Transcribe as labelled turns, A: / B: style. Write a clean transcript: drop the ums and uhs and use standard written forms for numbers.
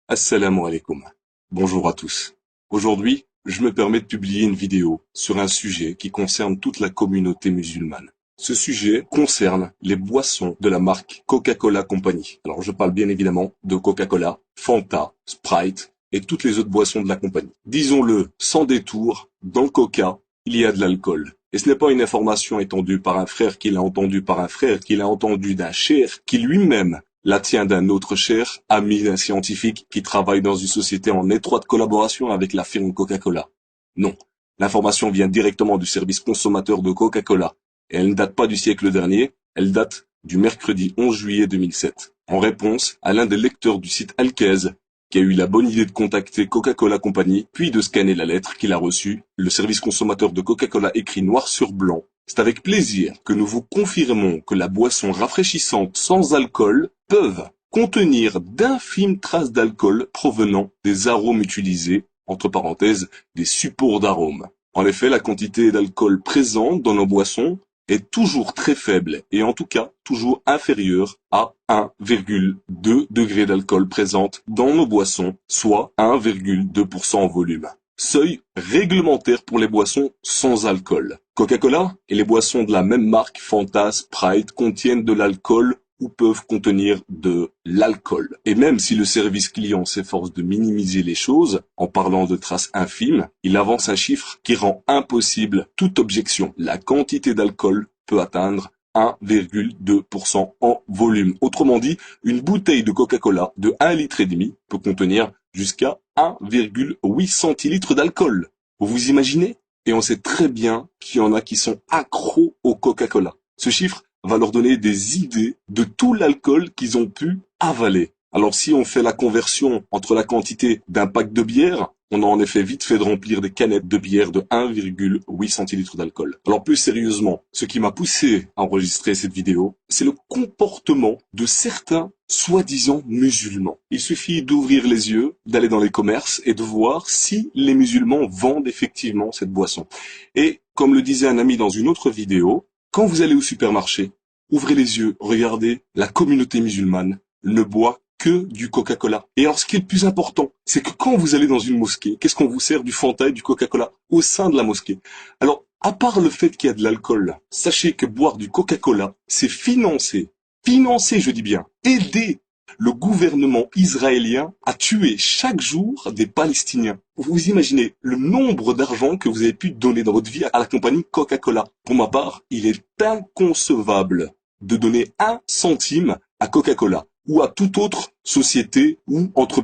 A: Assalamu alaikum. Bonjour à tous. Aujourd'hui, je me permets de publier une vidéo sur un sujet qui concerne toute la communauté musulmane. Ce sujet concerne les boissons de la marque Coca-Cola Company. Alors je parle bien évidemment de Coca-Cola, Fanta, Sprite et toutes les autres boissons de la compagnie. Disons-le sans détour, dans le Coca, il y a de l'alcool. Et ce n'est pas une information étendue par un frère qui l'a entendu par un frère, qui l'a entendu d'un cher, qui lui-même la tient d'un autre cher, ami d'un scientifique qui travaille dans une société en étroite collaboration avec la firme Coca-Cola. Non, l'information vient directement du service consommateur de Coca-Cola. Et elle ne date pas du siècle dernier, elle date du mercredi 11 juillet 2007. En réponse à l'un des lecteurs du site Alkez, qui a eu la bonne idée de contacter Coca-Cola Company, puis de scanner la lettre qu'il a reçue, le service consommateur de Coca-Cola écrit noir sur blanc. C'est avec plaisir que nous vous confirmons que la boisson rafraîchissante sans alcool peuvent contenir d'infimes traces d'alcool provenant des arômes utilisés, entre parenthèses, des supports d'arômes. En effet, la quantité d'alcool présente dans nos boissons est toujours très faible et en tout cas toujours inférieure à 1,2 degré d'alcool présente dans nos boissons, soit 1,2% en volume. Seuil réglementaire pour les boissons sans alcool. Coca-Cola et les boissons de la même marque Fanta, Sprite contiennent de l'alcool ou peuvent contenir de l'alcool. Et même si le service client s'efforce de minimiser les choses en parlant de traces infimes, il avance un chiffre qui rend impossible toute objection. La quantité d'alcool peut atteindre 1,2% en volume. Autrement dit, une bouteille de Coca-Cola de 1,5 litre peut contenir jusqu'à 1,8 centilitres d'alcool. Vous vous imaginez? Et on sait très bien qu'il y en a qui sont accros au Coca-Cola. Ce chiffre va leur donner des idées de tout l'alcool qu'ils ont pu avaler. Alors si on fait la conversion entre la quantité d'un pack de bière, on a en effet vite fait de remplir des canettes de bière de 1,8 centilitres d'alcool. Alors plus sérieusement, ce qui m'a poussé à enregistrer cette vidéo, c'est le comportement de certains soi-disant musulmans. Il suffit d'ouvrir les yeux, d'aller dans les commerces et de voir si les musulmans vendent effectivement cette boisson. Et comme le disait un ami dans une autre vidéo, quand vous allez au supermarché, ouvrez les yeux, regardez, la communauté musulmane ne boit que du Coca-Cola. Et alors ce qui est le plus important, c'est que quand vous allez dans une mosquée, qu'est-ce qu'on vous sert? Du Fanta et du Coca-Cola au sein de la mosquée. Alors, à part le fait qu'il y a de l'alcool, sachez que boire du Coca-Cola, c'est financer, je dis bien, aider le gouvernement israélien à tuer chaque jour des Palestiniens. Vous imaginez le nombre d'argent que vous avez pu donner dans votre vie à la compagnie Coca-Cola. Pour ma part, il est inconcevable de donner 1 centime à Coca-Cola ou à toute autre société ou entreprise